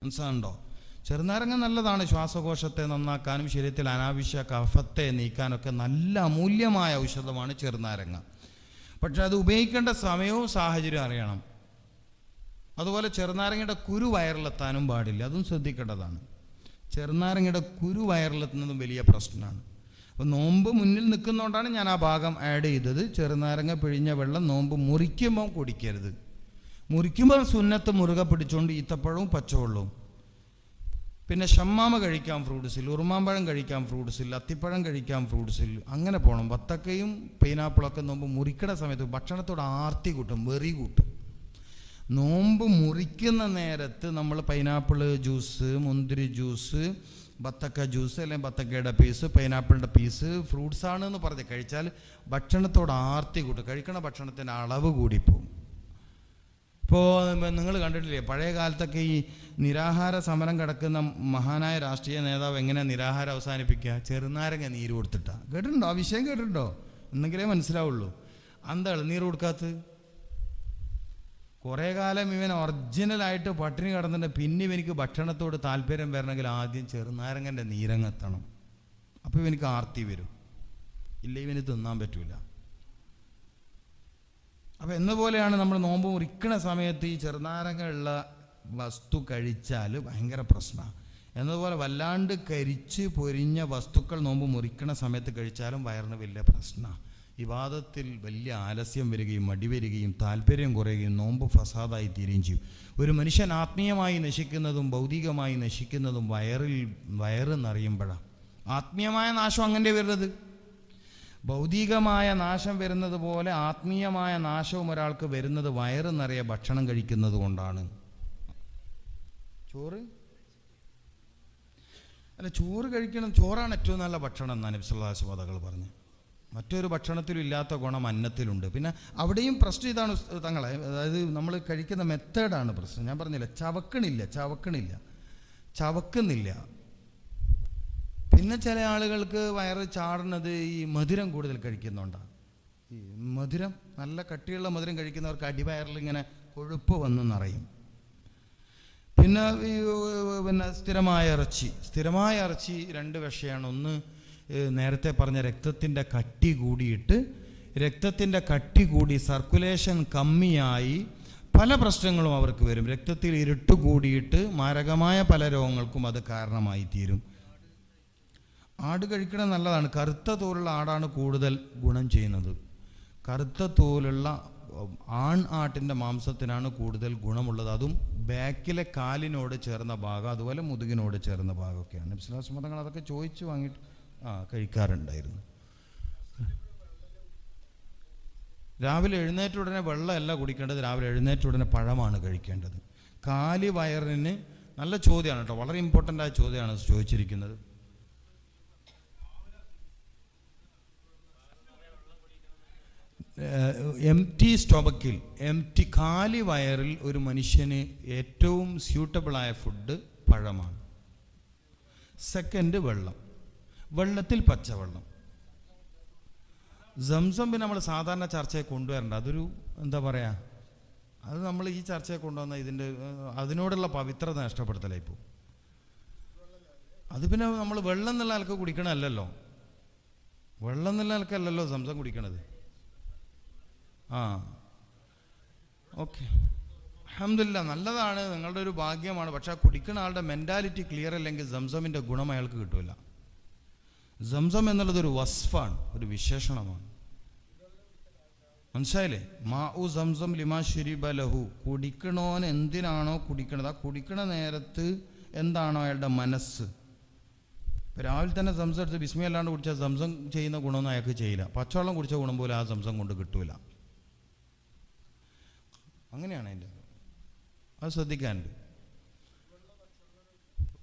മനസ്സിലാകുന്നുണ്ടോ? ചെറുനാരങ്ങ നല്ലതാണ്, ശ്വാസകോശത്തെ നന്നാക്കാനും ശരീരത്തിൽ അനാവശ്യ കഫത്തെ നീക്കാനൊക്കെ നല്ല അമൂല്യമായ ഔഷധമാണ് ചെറുനാരങ്ങ. പക്ഷെ അത് ഉപയോഗിക്കേണ്ട സമയവും സാഹചര്യവും അറിയണം. അതുപോലെ ചെറുനാരങ്ങയുടെ കുരു വയറിലെത്താനും പാടില്ല, അതും ശ്രദ്ധിക്കേണ്ടതാണ്. ചെറുനാരങ്ങയുടെ കുരു വയറിലെത്തുന്നതും വലിയ പ്രശ്നമാണ്. അപ്പോൾ നോമ്പ് മുന്നിൽ നിൽക്കുന്നതുകൊണ്ടാണ് ഞാൻ ആ ഭാഗം ആഡ് ചെയ്തത്. ചെറുനാരങ്ങ പിഴിഞ്ഞ വെള്ളം നോമ്പ് മുറിക്കുമ്പം കുടിക്കരുത്. മുറിക്കുമ്പോൾ സുന്നത്ത് മുറുകെ പിടിച്ചുകൊണ്ട് ഈത്തപ്പഴവും പച്ചവെള്ളവും. പിന്നെ ഷമ്മാമ കഴിക്കാം ഫ്രൂട്ട്സിൽ, ഉറുമാമ്പഴം കഴിക്കാം ഫ്രൂട്ട്സിൽ, അത്തിപ്പഴം കഴിക്കാം ഫ്രൂട്ട്സിൽ, അങ്ങനെ പോകണം. വത്തക്കയും പൈനാപ്പിളൊക്കെ നോമ്പ് മുറിക്കണ സമയത്ത് ഭക്ഷണത്തോട് ആർത്തി കൂട്ടും, വെറി കൂട്ടും. നോമ്പ് മുറിക്കുന്ന നേരത്ത് നമ്മൾ പൈനാപ്പിൾ ജ്യൂസ്, മുന്തിരി ജ്യൂസ്, ബത്തക്ക ജ്യൂസ് അല്ലെങ്കിൽ ബത്തക്കയുടെ പീസ്, പൈനാപ്പിളിൻ്റെ പീസ് ഫ്രൂട്ട്സാണെന്ന് പറഞ്ഞ് കഴിച്ചാൽ ഭക്ഷണത്തോട് ആർത്തി കൂട്ടും. കഴിക്കണ ഭക്ഷണത്തിൻ്റെ അളവ് കൂടിപ്പോവും. ഇപ്പോൾ നിങ്ങൾ കണ്ടിട്ടില്ലേ, പഴയ കാലത്തൊക്കെ ഈ നിരാഹാര സമരം കിടക്കുന്ന മഹാനായ രാഷ്ട്രീയ നേതാവ് എങ്ങനെയാണ് നിരാഹാരം അവസാനിപ്പിക്കുക? ചെറുനാരങ്ങ നീര് കൊടുത്തിട്ടാണ്. കേട്ടിട്ടുണ്ടോ? ആ വിഷയം കേട്ടിട്ടുണ്ടോ? എന്നെങ്കിലേ മനസ്സിലാവുള്ളൂ. എന്താ ഇളനീര് കൊടുക്കാത്തത്? കുറേ കാലം ഇവൻ ഒറിജിനലായിട്ട് പട്ടിണി കിടന്നിട്ട് പിന്നെ ഇവനിക്ക് ഭക്ഷണത്തോട് താല്പര്യം വരണമെങ്കിൽ ആദ്യം ചെറുനാരങ്ങൻ്റെ നീരങ്ങെത്തണം. അപ്പോൾ ഇവനിക്ക് ആർത്തി വരും, ഇല്ല ഇവന് തിന്നാൻ പറ്റൂല. അപ്പോൾ എന്ന പോലെയാണ് നമ്മൾ നോമ്പ് മുറിക്കണ സമയത്ത് ഈ ചെറുനാരങ്ങ ഉള്ള വസ്തു കഴിച്ചാൽ ഭയങ്കര പ്രശ്നമാണ്. എന്നതുപോലെ വല്ലാണ്ട് കരിച്ച് പൊരിഞ്ഞ വസ്തുക്കൾ നോമ്പ് മുറിക്കണ സമയത്ത് കഴിച്ചാലും വയറിന് വലിയ പ്രശ്നമാണ്. ഇബാദത്തിൽ വലിയ ആലസ്യം വരികയും മടി വരികയും താല്പര്യം കുറയുകയും നോമ്പ് ഫസാദായി തീരുകയും ചെയ്യും. ഒരു മനുഷ്യൻ ആത്മീയമായി നശിക്കുന്നതും ഭൗതികമായി നശിക്കുന്നതും വയറ് നിറയുമ്പോഴാണ്. ആത്മീയമായ നാശം അങ്ങനെ വരുന്നത്. ഭൗതികമായ നാശം വരുന്നത് പോലെ ആത്മീയമായ നാശവും ഒരാൾക്ക് വരുന്നത് വയറ് നിറയെ ഭക്ഷണം കഴിക്കുന്നത് കൊണ്ടാണ്. ചോറ് കഴിക്കണം. ചോറാണ് ഏറ്റവും നല്ല ഭക്ഷണം എന്നാണ് നബി സല്ലല്ലാഹു അലൈഹി വസല്ലം പറഞ്ഞു. മറ്റൊരു ഭക്ഷണത്തിലും ഇല്ലാത്ത ഗുണം അന്നത്തിലുണ്ട്. പിന്നെ അവിടെയും പ്രശ്നം ഇതാണ് തങ്ങളെ, അതായത് നമ്മൾ കഴിക്കുന്ന മെത്തേഡാണ് പ്രശ്നം. ഞാൻ പറഞ്ഞില്ല, ചവക്കുന്നില്ല. പിന്നെ ചില ആളുകൾക്ക് വയറ് ചാടുന്നത് ഈ മധുരം കൂടുതൽ കഴിക്കുന്നുണ്ടാണ്. ഈ മധുരം, നല്ല കട്ടിയുള്ള മധുരം കഴിക്കുന്നവർക്ക് അടിവയറിൽ ഇങ്ങനെ കൊഴുപ്പ് വന്ന് നിറയും. പിന്നെ സ്ഥിരമായ ഇറച്ചി രണ്ട് വിഷയമാണ്. ഒന്ന്, നേരത്തെ പറഞ്ഞ രക്തത്തിൻ്റെ കട്ടി കൂടി സർക്കുലേഷൻ കമ്മിയായി പല പ്രശ്നങ്ങളും അവർക്ക് വരും. രക്തത്തിൽ ഇരുട്ട് കൂടിയിട്ട് മാരകമായ പല രോഗങ്ങൾക്കും അത് കാരണമായി തീരും. ആട് കഴിക്കണം നല്ലതാണ്. കറുത്ത തോലുള്ള ആടാണ് കൂടുതൽ ഗുണം ചെയ്യുന്നത്. കറുത്ത തോലുള്ള ആൺ ആട്ടിൻ്റെ മാംസത്തിനാണ് കൂടുതൽ ഗുണമുള്ളത്. അതും ബാക്കിലെ കാലിനോട് ചേർന്ന ഭാഗം, അതുപോലെ മുതുകിനോട് ചേർന്ന ഭാഗമൊക്കെയാണ്. വിശ്വാസമതങ്ങൾ അതൊക്കെ ചോദിച്ചു വാങ്ങിയിട്ട് കഴിക്കാറുണ്ടായിരുന്നു. രാവിലെ എഴുന്നേറ്റ ഉടനെ വെള്ളമല്ല കുടിക്കേണ്ടത്, രാവിലെ എഴുന്നേറ്റ ഉടനെ പഴമാണ് കഴിക്കേണ്ടത്. കാലി വയറിന് നല്ല ചോദ്യമാണ് കേട്ടോ, വളരെ ഇമ്പോർട്ടൻ്റ് ആയ ചോദ്യമാണ് ചോദിച്ചിരിക്കുന്നത്. കാലി വയറിൽ ഒരു മനുഷ്യന് ഏറ്റവും സ്യൂട്ടബിളായ ഫുഡ് പഴമാണ്. സെക്കൻഡ് വെള്ളത്തിൽ പച്ചവെള്ളം. സംസം പിന്നെ നമ്മൾ സാധാരണ ചർച്ചയെ കൊണ്ടുവരണ്ട, അതൊരു എന്താ പറയുക, അത് നമ്മൾ ഈ ചർച്ചയെ കൊണ്ടുവന്ന അതിനോടുള്ള പവിത്രത നഷ്ടപ്പെടുത്തലായി പോകും. അത് പിന്നെ നമ്മൾ വെള്ളം എന്നുള്ള ആൾക്ക് കുടിക്കണമല്ലല്ലോ, സംസം കുടിക്കണത്. ഓക്കെ, അൽഹംദുലില്ലാ, നല്ലതാണ്, നിങ്ങളുടെ ഒരു ഭാഗ്യമാണ്. പക്ഷെ ആ കുടിക്കുന്ന ആളുടെ മെൻറ്റാലിറ്റി ക്ലിയർ അല്ലെങ്കിൽ സംസമിൻ്റെ ഗുണം അയാൾക്ക് കിട്ടില്ല. സംസം എന്നുള്ളതൊരു വസ്ഫാണ്, ഒരു വിശേഷണമാണ്. മനസ്സിലായില്ലേ? മാഉ സംസം ലിമാ ശുരിബ ലഹു. കുടിക്കണോൻ എന്തിനാണോ കുടിക്കണത്, ആ കുടിക്കണ നേരത്ത് എന്താണോ അയാളുടെ മനസ്സ്. ഇപ്പം രാവിലെ തന്നെ സംസം എടുത്ത് ബിസ്മി അല്ലാണ്ട് കുടിച്ചാൽ സംസം ചെയ്യുന്ന ഗുണമൊന്നും അയാൾക്ക് ചെയ്യില്ല. പച്ചവെള്ളം കുടിച്ച ഗുണം പോലെ ആ സംസം കൊണ്ട് കിട്ടൂല. അങ്ങനെയാണ് അതിൻ്റെ, അത് ശ്രദ്ധിക്കാനുണ്ട്.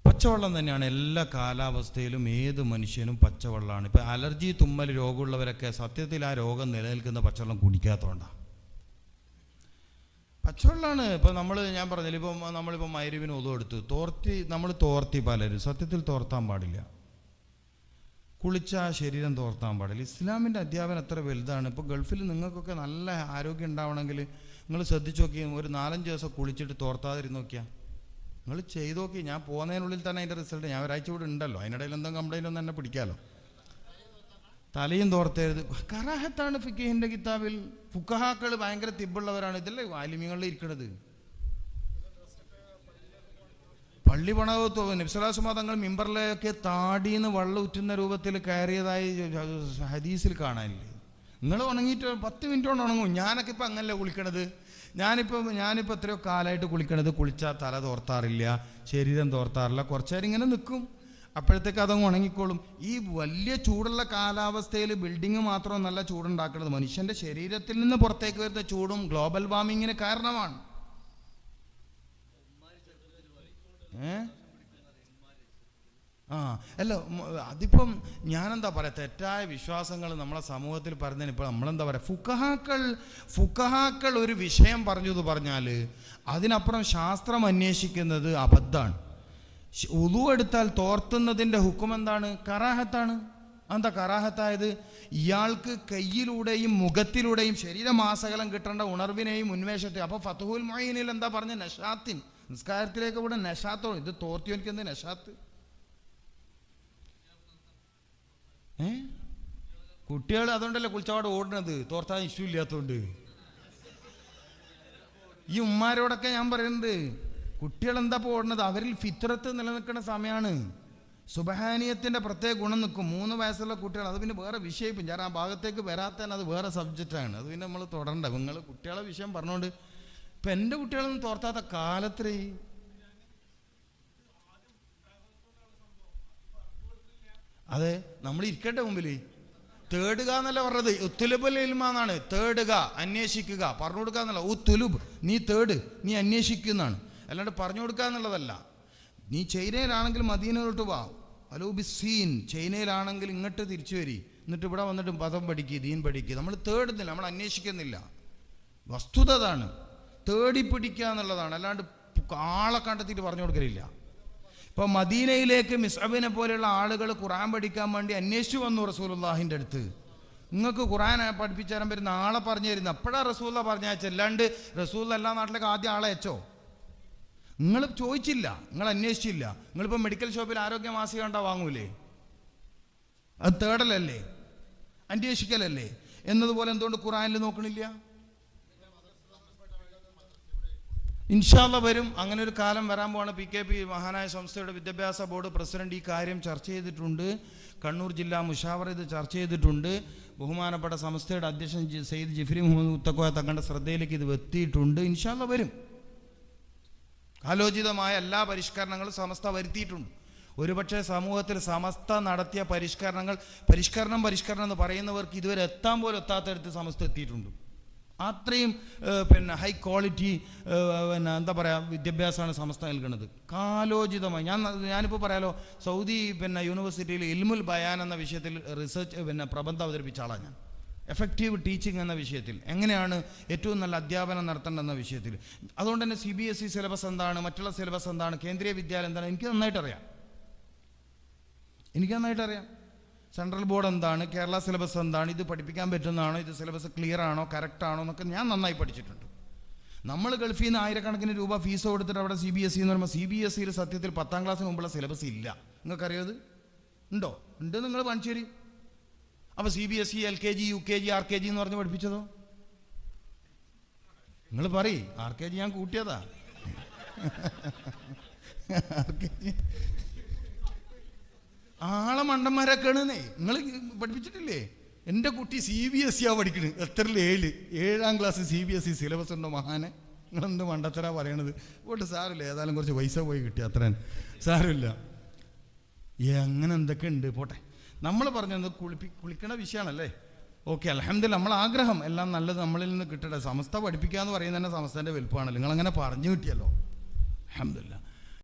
പച്ചവെള്ളം തന്നെയാണ് എല്ലാ കാലാവസ്ഥയിലും ഏത് മനുഷ്യനും പച്ചവെള്ളമാണ്. ഇപ്പം അലർജി, തുമ്മൽ രോഗമുള്ളവരൊക്കെ സത്യത്തിൽ ആ രോഗം നിലനിൽക്കുന്ന പച്ചവെള്ളം കുടിക്കാത്തതുകൊണ്ടാണ്. പച്ചവെള്ളമാണ്. ഇപ്പം ഞാൻ പറഞ്ഞില്ല, നമ്മളിപ്പോൾ മഗ്‌രിബിന് ഒളു എടുത്ത് തോർത്തി പലരും സത്യത്തിൽ തോർത്താൻ പാടില്ല. കുളിച്ച ശരീരം തോർത്താൻ പാടില്ല. ഇസ്ലാമിൻ്റെ അധ്യാപനം എത്ര വലുതാണ്. ഇപ്പോൾ ഗൾഫിൽ നിങ്ങൾക്കൊക്കെ നല്ല ആരോഗ്യം ഉണ്ടാവണമെങ്കിൽ നിങ്ങൾ ശ്രദ്ധിച്ച് നോക്കിയാൽ ഒരു 4-5 ദിവസം കുളിച്ചിട്ട് തോർത്താതിരുന്ന് നോക്കിയാൽ നിങ്ങൾ ചെയ്ത് നോക്കി. ഞാൻ പോകുന്നതിനുള്ളിൽ തന്നെ അതിൻ്റെ റിസൾട്ട്, ഞാൻ ഒരാഴ്ച കൂടെ ഉണ്ടല്ലോ, അതിനിടയിൽ എന്തെങ്കിലും കംപ്ലൈൻ്റ് ഒന്നും തന്നെ പിടിക്കാമല്ലോ. തലയും തോർത്തരുത് കറാഹത്താണ് ഫിഖിന്റെ കിതാബിൽ. ഫുഖഹാക്കൾ ഭയങ്കര തിബുള്ളവരാണ്. ഇതല്ലേ ആലിമ്യങ്ങളിൽ ഇരിക്കുന്നത്. പള്ളി പണകത്തോ നബിസ്വലാസ്മ തങ്ങൾ മിമ്പറിലേക്ക് താടിന്ന് വെള്ളം ഉറ്റുന്ന രൂപത്തിൽ കയറിയതായി ഹദീസിൽ കാണാനില്ലേ? നിങ്ങൾ ഉണങ്ങിയിട്ട് 10 മിനിറ്റ് കൊണ്ട് ഉണങ്ങും. ഞാനൊക്കെ ഇപ്പം അങ്ങനല്ലേ കുളിക്കണത്. ഞാനിപ്പോൾ എത്രയോ കാലമായിട്ട് കുളിക്കണത്. കുളിച്ചാൽ തല തോർത്താറില്ല, ശരീരം തോർത്താറില്ല. കുറച്ച് നേരം ഇങ്ങനെ നിൽക്കും, അപ്പോഴത്തേക്ക് അതങ്ങ് ഉണങ്ങിക്കോളും. ഈ വലിയ ചൂടുള്ള കാലാവസ്ഥയിൽ ബിൽഡിങ് മാത്രം നല്ല ചൂടുണ്ടാക്കുന്നത് മനുഷ്യൻ്റെ ശരീരത്തിൽ നിന്ന് പുറത്തേക്ക് വരുന്ന ചൂടും ഗ്ലോബൽ വാർമിങ്ങിന് കാരണമാണ്. അല്ല, അതിപ്പം ഞാനെന്താ പറയാ, തെറ്റായ വിശ്വാസങ്ങൾ നമ്മളെ സമൂഹത്തിൽ പറഞ്ഞതിന് ഇപ്പോൾ നമ്മളെന്താ പറയുക, ഫുഖഹാക്കൾ ഒരു വിഷയം പറഞ്ഞു പറഞ്ഞാൽ അതിനപ്പുറം ശാസ്ത്രം അന്വേഷിക്കുന്നത് അബദ്ധമാണ്. ഉളു എടുത്താൽ തോർത്തുന്നതിൻ്റെ ഹുക്കും എന്താണ്? കറാഹത്താണ്. എന്താ കറാഹത്തായത്? ഇയാൾക്ക് കയ്യിലൂടെയും മുഖത്തിലൂടെയും ശരീരമാസകലം കിട്ടേണ്ട ഉണർവിനെയും ഉന്മേഷത്തെയും. അപ്പോൾ ഫതുഹുൽ മുഈനിൽ എന്താ പറഞ്ഞ? നഷാത്തിൻ, നിസ്കാരത്തിലേക്ക് കൂടെ നഷാത്തോ. ഇത് തോർത്തിയോനിക്ക് എന്ത് നഷാത്ത്? കുട്ടികൾ അതുകൊണ്ടല്ലേ കുളിച്ചപാട് ഓടുന്നത്, തോർത്താൻ ഇഷ്ടമില്ലാത്തതുകൊണ്ട്. ഈ ഉമ്മാരോടൊക്കെ ഞാൻ പറയുന്നത്, കുട്ടികൾ എന്താ ഇപ്പോൾ ഓടുന്നത്? അവരിൽ ഫിത്രത്ത് നിലനിൽക്കുന്ന സമയമാണ്. സുബ്ഹാനിയത്തിൻ്റെ പ്രത്യേക ഗുണം നിൽക്കും. 3 വയസ്സുള്ള കുട്ടികൾ, അത് പിന്നെ വേറെ വിഷയം. ഇപ്പം ഞാൻ ആ ഭാഗത്തേക്ക് വരാത്തന്നെ, അത് വേറെ സബ്ജക്റ്റാണ്. അത് പിന്നെ നമ്മൾ തുടരണ്ട. നിങ്ങൾ കുട്ടികളെ വിഷയം പറഞ്ഞുകൊണ്ട് ഇപ്പം എൻ്റെ കുട്ടികളൊന്നും തോർത്താത്ത കാലത്രേ. അതെ, നമ്മൾ ഇരിക്കട്ടെ മുമ്പിൽ. തേടുക എന്നല്ല പറഞ്ഞത്, ഉത്തുലുബുൽ ഇൽമാന്നാണ്. തേടുക, അന്വേഷിക്കുക, പറഞ്ഞു കൊടുക്കുക എന്നല്ല. ഉത്തുലുബ്, നീ തേട്, നീ അന്വേഷിക്കുന്നതാണ്. അല്ലാണ്ട് പറഞ്ഞു കൊടുക്കുക എന്നുള്ളതല്ല. നീ ചൈനയിലാണെങ്കിൽ മദീനയിലോട്ട് വാ, അലൂബിസീൻ. ചൈനയിലാണെങ്കിൽ ഇങ്ങോട്ട് തിരിച്ചു വരി, എന്നിട്ട് ഇവിടെ വന്നിട്ട് പദം പഠിക്കുക, ദീൻ പഠിക്കുക. നമ്മൾ തേടുന്നില്ല, നമ്മൾ അന്വേഷിക്കുന്നില്ല. വസ്തുത അതാണ്. തേടിപ്പിടിക്കുക എന്നുള്ളതാണ്. അല്ലാണ്ട് ആളെ കണ്ടെത്തിയിട്ട് പറഞ്ഞു കൊടുക്കലില്ല. ഇപ്പോൾ മദീനയിലേക്ക് മിസ്അബിനെ പോലെയുള്ള ആളുകൾ ഖുർആൻ പഠിക്കാൻ വേണ്ടി അന്വേഷിച്ചു വന്നു റസൂലുള്ളാഹിൻ്റെ അടുത്ത്. നിങ്ങൾക്ക് ഖുർആൻ പഠിപ്പിച്ചു തരാൻ പറ്റുന്ന ആളെ പറഞ്ഞു തരുന്നു. അപ്പോഴാണ് റസൂല പറഞ്ഞയച്ചത്. അല്ലാണ്ട് റസൂൽ എല്ലാ നാട്ടിലേക്ക് ആദ്യം ആളെ അയച്ചോ? നിങ്ങൾ ചോദിച്ചില്ല, നിങ്ങൾ അന്വേഷിച്ചില്ല. നിങ്ങളിപ്പോൾ മെഡിക്കൽ ഷോപ്പിൽ ആരോഗ്യ മാസിക കണ്ടാൽ വാങ്ങൂലേ? അത് തേടലല്ലേ, അന്വേഷിക്കലല്ലേ? എന്നതുപോലെ എന്തുകൊണ്ട് ഖുർആനിൽ നോക്കണില്ല? ഇൻഷാ അല്ലാഹ് വരും. അങ്ങനെ ഒരു കാലം വരാൻ പോവാണ്. PKP മഹാനായ സംസ്ഥയുടെ വിദ്യാഭ്യാസ ബോർഡ് പ്രസിഡന്റ് ഈ കാര്യം ചർച്ച ചെയ്തിട്ടുണ്ട്. കണ്ണൂർ ജില്ലാ മുഷാവറ ഇത് ചർച്ച ചെയ്തിട്ടുണ്ട്. ബഹുമാനപ്പെട്ട സംസ്ഥയുടെ അധ്യക്ഷൻ സയ്യിദ് ജിഫ്രി മുഹമ്മദ് മുത്തക്കോയ തങ്ങളുടെ ശ്രദ്ധയിലേക്ക് ഇത് എത്തിയിട്ടുണ്ട്. ഇൻഷാ അല്ലാഹ് വരും. കാലോചിതമായ എല്ലാ പരിഷ്കരണങ്ങളും സമസ്ത വരുത്തിയിട്ടുണ്ട്. ഒരുപക്ഷെ സമൂഹത്തിൽ സമസ്ത നടത്തിയ പരിഷ്കരണം എന്ന് പറയുന്നവർക്ക് ഇതുവരെ എത്താൻ പോലും എത്താത്തടുത്ത് സമസ്ത എത്തിയിട്ടുണ്ട്. അത്രയും ഹൈ ക്വാളിറ്റി എന്താ പറയുക വിദ്യാഭ്യാസമാണ് സമസ്ത നൽകുന്നത്. കാലോചിതമായി ഞാനിപ്പോൾ പറയാലോ, സൗദി യൂണിവേഴ്സിറ്റിയിൽ ഇൽമുൽ ബയാൻ എന്ന വിഷയത്തിൽ റിസർച്ച് പ്രബന്ധം അവതരിപ്പിച്ച ആളാണ് ഞാൻ. എഫക്റ്റീവ് ടീച്ചിങ് എന്ന വിഷയത്തിൽ, എങ്ങനെയാണ് ഏറ്റവും നല്ല അധ്യാപനം നടത്തേണ്ടതെന്ന വിഷയത്തിൽ. അതുകൊണ്ട് തന്നെ CBSE സിലബസ് എന്താണ്, മറ്റുള്ള സിലബസ് എന്താണ്, കേന്ദ്രീയ വിദ്യാലയം എന്താണ്, എനിക്ക് നന്നായിട്ടറിയാം. സെൻട്രൽ ബോർഡ് എന്താണ്, കേരള സിലബസ് എന്താണ്, ഇത് പഠിപ്പിക്കാൻ പറ്റുന്നതാണോ, ഇത് സിലബസ് ക്ലിയർ ആണോ, കറക്റ്റ് ആണോ എന്നൊക്കെ ഞാൻ നന്നായി പഠിച്ചിട്ടുണ്ട്. നമ്മൾ ഗൾഫിൽ നിന്ന് ആയിരക്കണക്കിന് രൂപ ഫീസ് കൊടുത്തിട്ട് അവിടെ CBSE എന്ന് പറയുമ്പോൾ CBSEയിൽ സത്യത്തിൽ 10ാം ക്ലാസ്സിന് മുമ്പുള്ള സിലബസ് ഇല്ല. നിങ്ങൾക്കറിയാത് ഉണ്ടോ? ഉണ്ട്, നിങ്ങൾ പണിച്ചേരി. അപ്പോൾ CBSE LKG UKG RKG എന്ന് പറഞ്ഞ് പഠിപ്പിച്ചതോ? നിങ്ങൾ പറയ്, RKG ഞാൻ കൂട്ടിയതാ. RKG ആളെ മണ്ടന്മാരൊക്കെയാണ്. നിങ്ങൾ പഠിപ്പിച്ചിട്ടില്ലേ? എൻ്റെ കുട്ടി CBSE പഠിക്കണ്. എത്രയിൽ 7ാം ക്ലാസ് CBSE സിലബസ് ഉണ്ടോ മഹാനെ? നിങ്ങളെന്ത് മണ്ടത്തരാ പറയണത്? പോട്ട് സാരമില്ല, ഏതായാലും കുറച്ച് പൈസ പോയി കിട്ടി, അത്രേൻ സാരമില്ല. അങ്ങനെ എന്തൊക്കെ ഉണ്ട്, പോട്ടെ. നമ്മൾ പറഞ്ഞത് കുളിക്കണ വിഷയമാണല്ലേ. ഓക്കെ, അൽഹംദുലില്ലാഹ്. നമ്മൾ ആഗ്രഹം എല്ലാം നല്ലത് നമ്മളിൽ നിന്ന് കിട്ടട്ടെ. സമസ്ത പഠിപ്പിക്കുക എന്ന് പറയുന്നത് തന്നെ സമസ്തൻ്റെ വലുപ്പമാണല്ലോ. നിങ്ങളങ്ങനെ പറഞ്ഞു കിട്ടിയല്ലോ, അൽഹംദുലില്ലാഹ്.